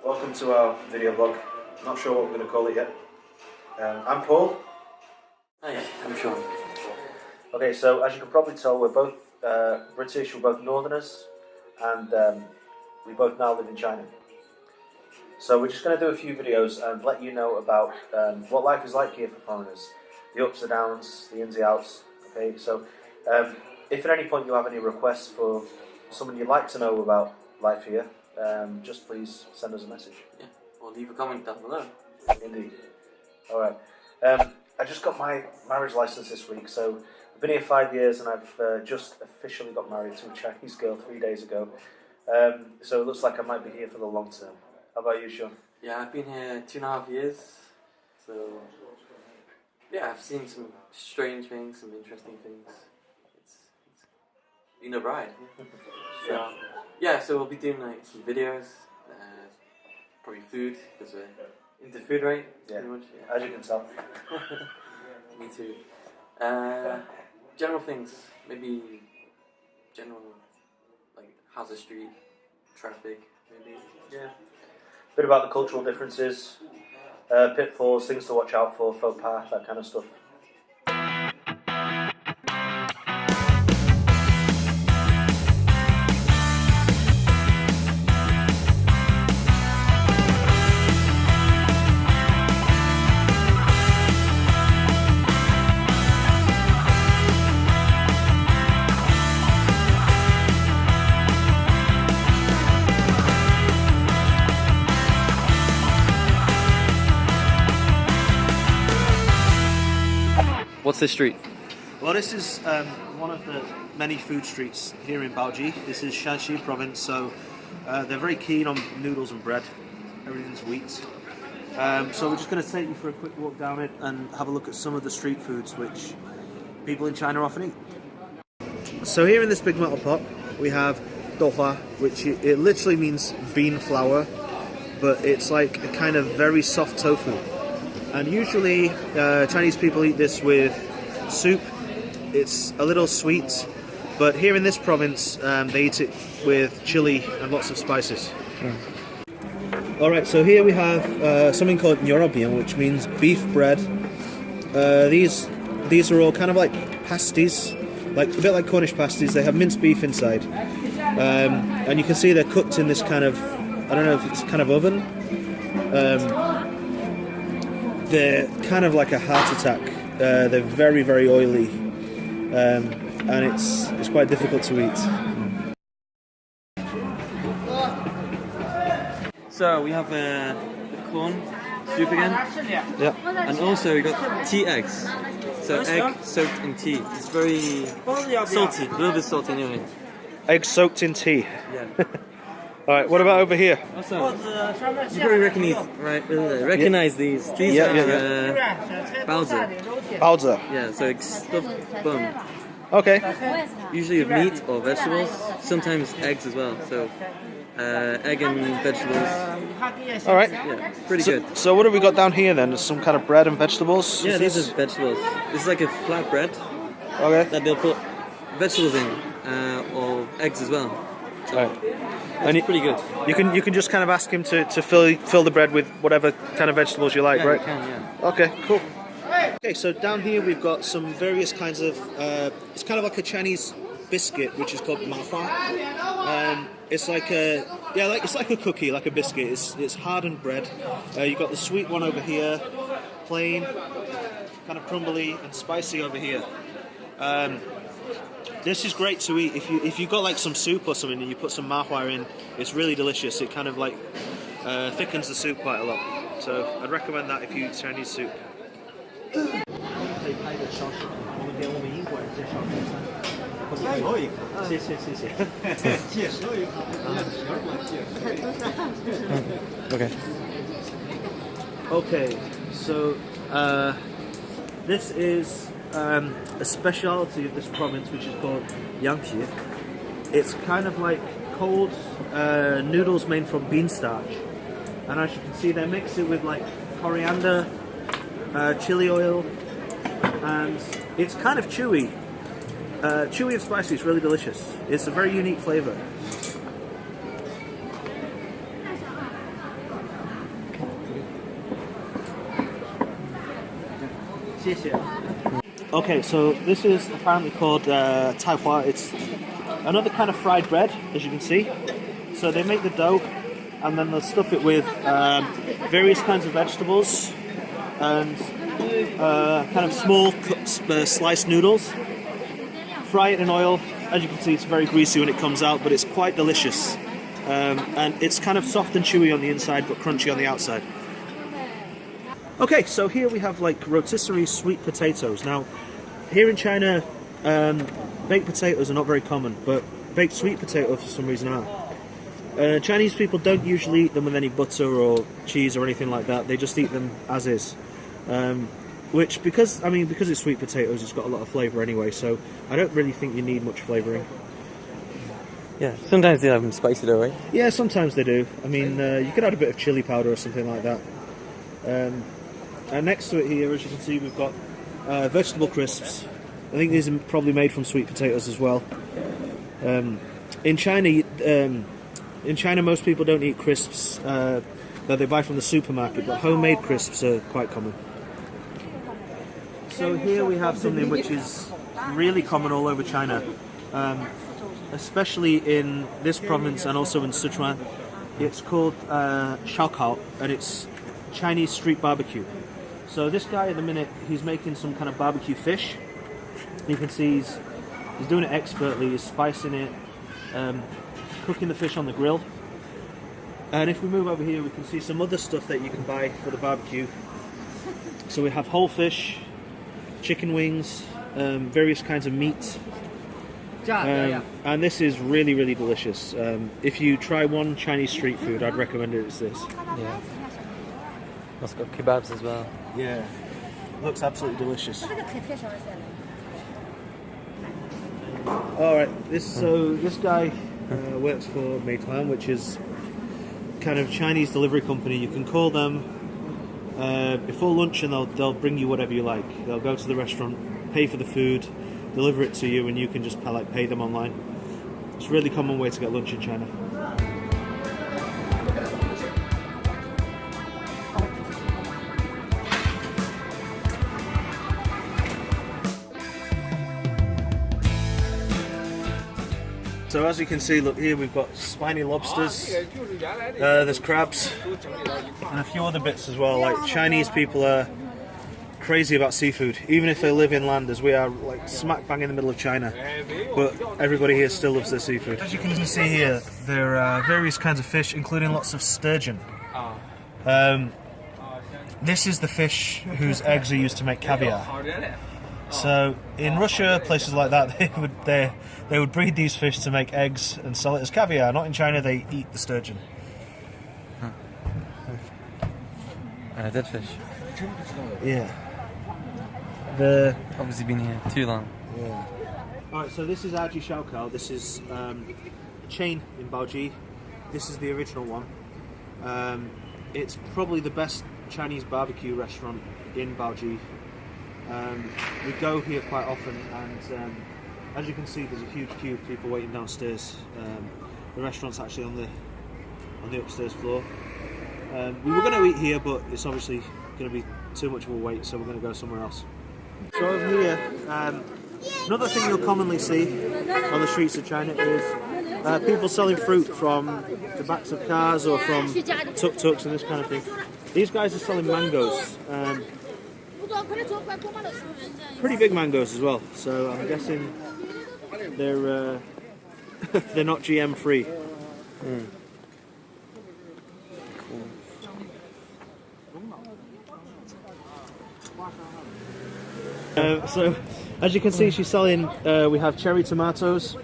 Welcome to our video vlog. Not sure what we're going to call it yet. I'm Paul. Hi, I'm Sean. Okay, so as you can probably tell, we're both British, we're both Northerners, and we both now live in China. So we're just going to do a few videos and let you know about what life is like here for foreigners. The ups and downs, the ins and outs. Okay, so if at any point you have any requests for someone you'd like to know about life here, just please send us a message. Yeah, or leave a comment down below. Indeed. Alright. I just got my marriage license this week, so I've been here 5 years and I've just officially got married to a Chinese girl 3 days ago. So it looks like I might be here for the long term. How about you, Sean? Yeah, I've been here 2.5 years, so yeah, I've seen some strange things, some interesting things. It's been a ride. So, yeah, so we'll be doing like some videos, probably food, because we're into food, right? Yeah, pretty much, yeah. As you can tell. Me too. General things, maybe general, like how's the street, traffic, maybe. Yeah. A bit about the cultural differences, pitfalls, things to watch out for, faux pas, that kind of stuff. What's this street? Well, this is one of the many food streets here in Baoji. This is Shanxi province, so they're very keen on noodles and bread. Everything's wheat. So we're just going to take you for a quick walk down it and have a look at some of the street foods which people in China often eat. So here in this big metal pot we have douhua, which it literally means bean flour, but it's like a kind of very soft tofu. And usually Chinese people eat this with soup. It's a little sweet, but here in this province they eat it with chili and lots of spices. Alright, so here we have something called nyorobian, which means beef bread. These are all kind of like pasties, like a bit like Cornish pasties. They have minced beef inside. And you can see they're cooked in this kind of, I don't know if it's kind of oven. They're kind of like a heart attack. They're very, very oily, and it's quite difficult to eat. So we have the corn soup again. Yeah. And also we got tea eggs. So egg soaked in tea. It's very salty, a little bit salty anyway. Eggs soaked in tea. Yeah. Alright, what about over here? Also, you probably recognize these. These are baozi. Baozi. Yeah, so it's stuffed bun. Okay. Usually with meat or vegetables, sometimes eggs as well. So egg and vegetables. Alright. Yeah, pretty good. So what have we got down here then? Some kind of bread and vegetables? Yeah, these are vegetables. This is like a flat bread that they'll put vegetables in, or eggs as well. So and it's pretty good. You can just kind of ask him to fill the bread with whatever kind of vegetables you like, Yeah, right? you can, yeah. Okay, cool. Okay, so down here we've got some various kinds of. It's kind of like a Chinese biscuit, which is called mahua. It's like it's like a cookie, like a biscuit. It's hardened bread. You've got the sweet one over here, plain, kind of crumbly and spicy over here. This is great to eat if you got like some soup or something and you put some mahua in. It's really delicious. It kind of like thickens the soup quite a lot. So I'd recommend that if you eat Chinese soup. Okay. Okay, so this is a speciality of this province, which is called Yangqi. It's kind of like cold noodles made from bean starch, and as you can see, they mix it with like coriander, chili oil, and it's kind of chewy. Chewy and spicy. It's really delicious. It's a very unique flavour. Okay, so this is apparently called taihua. It's another kind of fried bread, as you can see. So they make the dough, and then they'll stuff it with various kinds of vegetables and kind of small sliced noodles. Fry it in oil. As you can see, it's very greasy when it comes out, but it's quite delicious. And it's kind of soft and chewy on the inside, but crunchy on the outside. Okay, so here we have like rotisserie sweet potatoes. Now, here in China, baked potatoes are not very common, but baked sweet potatoes for some reason are. Chinese people don't usually eat them with any butter or cheese or anything like that. They just eat them as is. Which, because it's sweet potatoes, it's got a lot of flavour anyway, so I don't really think you need much flavouring. Yeah, sometimes they have them spicy though, right? Yeah, sometimes they do. I mean, you could add a bit of chilli powder or something like that. And next to it here, as you can see, we've got vegetable crisps. I think these are probably made from sweet potatoes as well. In China, most people don't eat crisps that they buy from the supermarket, but homemade crisps are quite common. So here we have something which is really common all over China, especially in this province and also in Sichuan. It's called shaokao, and it's Chinese street barbecue. So this guy at the minute, he's making some kind of barbecue fish. You can see he's doing it expertly. He's spicing it, cooking the fish on the grill. And if we move over here, we can see some other stuff that you can buy for the barbecue. So we have whole fish, chicken wings, various kinds of meat. And this is really, really delicious. If you try one Chinese street food, I'd recommend it as this. Yeah. It's got kebabs as well. Yeah, looks absolutely delicious. Alright, this guy works for Meituan, which is kind of Chinese delivery company. You can call them before lunch and they'll bring you whatever you like. They'll go to the restaurant, pay for the food, deliver it to you, and you can just pay them online. It's a really common way to get lunch in China. So as you can see, look here, we've got spiny lobsters, there's crabs, and a few other bits as well. Like, Chinese people are crazy about seafood, even if they live inland, as we are like smack bang in the middle of China. But everybody here still loves their seafood. As you can see here, there are various kinds of fish, including lots of sturgeon. This is the fish whose eggs are used to make caviar. So in Russia, places like that, they would breed these fish to make eggs and sell it as caviar. Not in China, they eat the sturgeon. Dead fish. Yeah. Obviously been here too long. Yeah. Alright, so this is Aji Shaokao. This is a chain in Baoji. This is the original one. It's probably the best Chinese barbecue restaurant in Baoji. We go here quite often, and as you can see, there's a huge queue of people waiting downstairs. The restaurant's actually on the upstairs floor. We were going to eat here, but it's obviously going to be too much of a wait, so we're going to go somewhere else. So over here, another thing you'll commonly see on the streets of China is people selling fruit from the backs of cars or from tuk-tuks and this kind of thing. These guys are selling mangoes. Pretty big mangoes as well, so I'm guessing they're they're not GM free. So as you can see, she's selling, we have cherry tomatoes,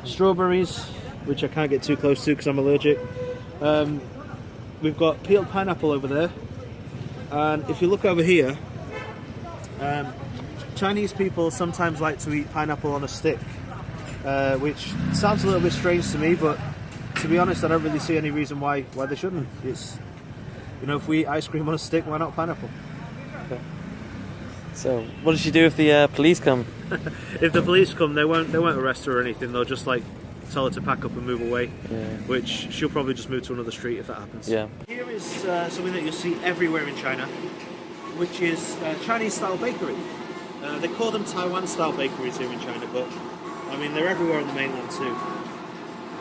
strawberries, which I can't get too close to because I'm allergic. We've got peeled pineapple over there, and if you look over here, Chinese people sometimes like to eat pineapple on a stick, which sounds a little bit strange to me, but to be honest, I don't really see any reason why they shouldn't. It's, if we eat ice cream on a stick, why not pineapple? Okay. So, what does she do if the police come? If the police come, they won't arrest her or anything. They'll just tell her to pack up and move away. Yeah. Which she'll probably just move to another street if that happens. Yeah. Here is something that you'll see everywhere in China. which is Chinese-style bakery. They call them Taiwan-style bakeries here in China, but I mean they're everywhere on the mainland too.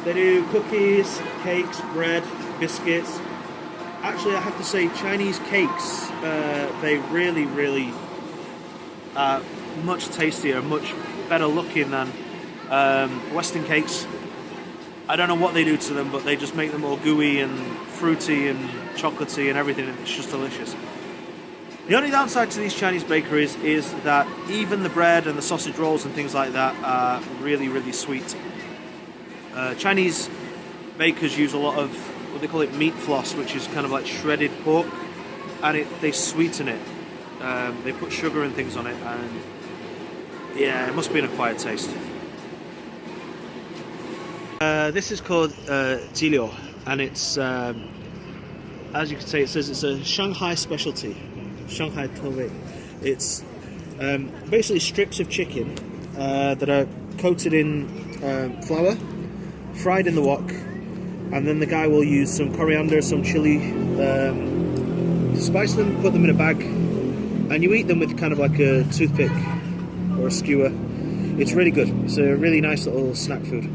They do cookies, cakes, bread, biscuits. Actually, I have to say, Chinese cakes, they really are much tastier, much better looking than Western cakes. I don't know what they do to them, but they just make them all gooey and fruity and chocolatey and everything, and it's just delicious. The only downside to these Chinese bakeries is that even the bread and the sausage rolls and things like that are really sweet. Chinese bakers use a lot of what they call it meat floss, which is kind of like shredded pork, and they sweeten it. They put sugar and things on it, and yeah, it must be an acquired taste. This is called jilio, and it's as you can see, it says it's a Shanghai specialty, Shanghai Tovei. It's basically strips of chicken that are coated in flour, fried in the wok, and then the guy will use some coriander, some chili, spice them, put them in a bag, and you eat them with kind of like a toothpick or a skewer. It's really good. It's a really nice little snack food.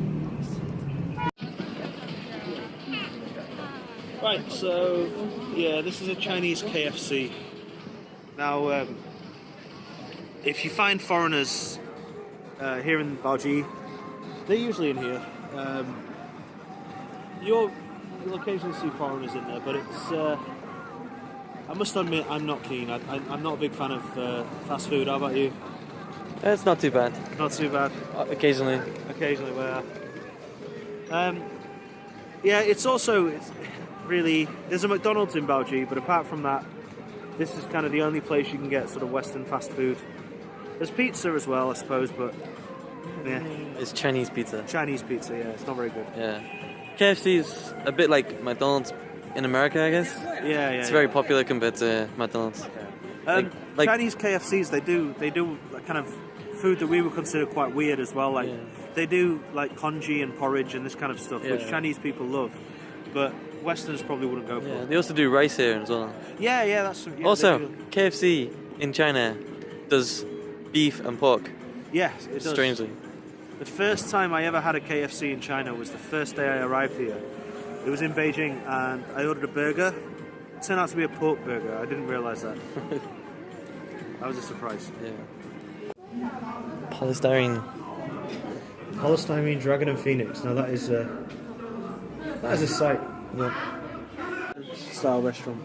Right, so yeah, this is a Chinese KFC. Now, if you find foreigners here in Baoji, they're usually in here. You'll occasionally see foreigners in there, but it's. I must admit, I'm not keen. I'm not a big fan of fast food. How about you? It's not too bad. Not too bad. Occasionally. Occasionally, yeah. Yeah, it's really. There's a McDonald's in Baoji, but apart from that, this is kind of the only place you can get sort of Western fast food. There's pizza as well, I suppose, but yeah. It's Chinese pizza. Chinese pizza, yeah. It's not very good. Yeah. KFC is a bit like McDonald's in America, I guess. Yeah. It's very popular compared to McDonald's. Like Chinese KFCs, they do kind of food that we would consider quite weird as well. Like they do like congee and porridge and this kind of stuff, which Chinese people love, but Westerners probably wouldn't go for. Yeah, they also do rice here as well. Yeah, that's. Yeah, also, KFC in China does beef and pork. Yes, it does. Strangely. The first time I ever had a KFC in China was the first day I arrived here. It was in Beijing, and I ordered a burger. It turned out to be a pork burger. I didn't realise that. That was a surprise. Yeah. Polystyrene Dragon and Phoenix. Now that is a sight. Yeah. Style restaurant.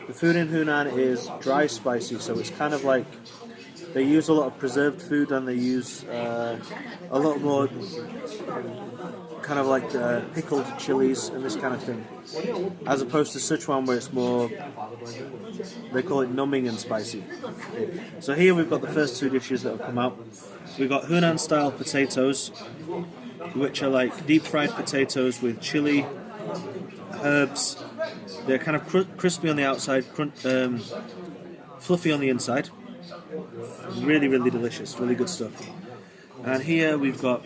The food in Hunan is dry spicy, so it's kind of like they use a lot of preserved food, and they use a lot more kind of like pickled chilies and this kind of thing, as opposed to Sichuan where it's more, they call it numbing and spicy. So here we've got the first two dishes that have come out. We've got Hunan style potatoes, which are like deep fried potatoes with chili, herbs. They're kind of crispy on the outside, fluffy on the inside. Really delicious, really good stuff. And here we've got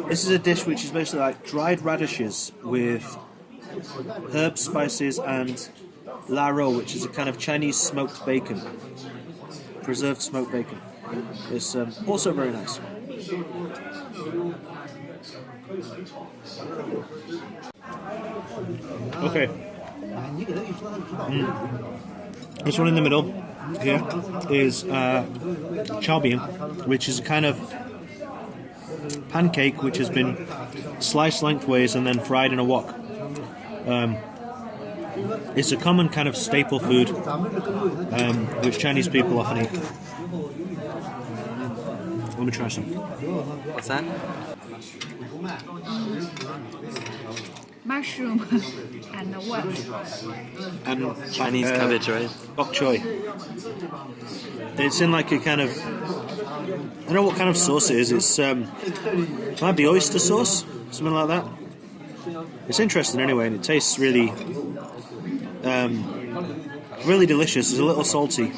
this is a dish which is basically like dried radishes with herbs, spices, and laro, which is a kind of Chinese smoked bacon, preserved smoked bacon. It's also very nice. Okay. This one in the middle here is chow bean, which is a kind of pancake which has been sliced lengthways and then fried in a wok. It's a common kind of staple food which Chinese people often eat. Let me try some. What's that? Mushroom and what? And Chinese cabbage, right? Bok choy. It's in like a kind of, I don't know what kind of sauce it is. It's might be oyster sauce, something like that. It's interesting anyway, and it tastes really, really delicious. It's a little salty.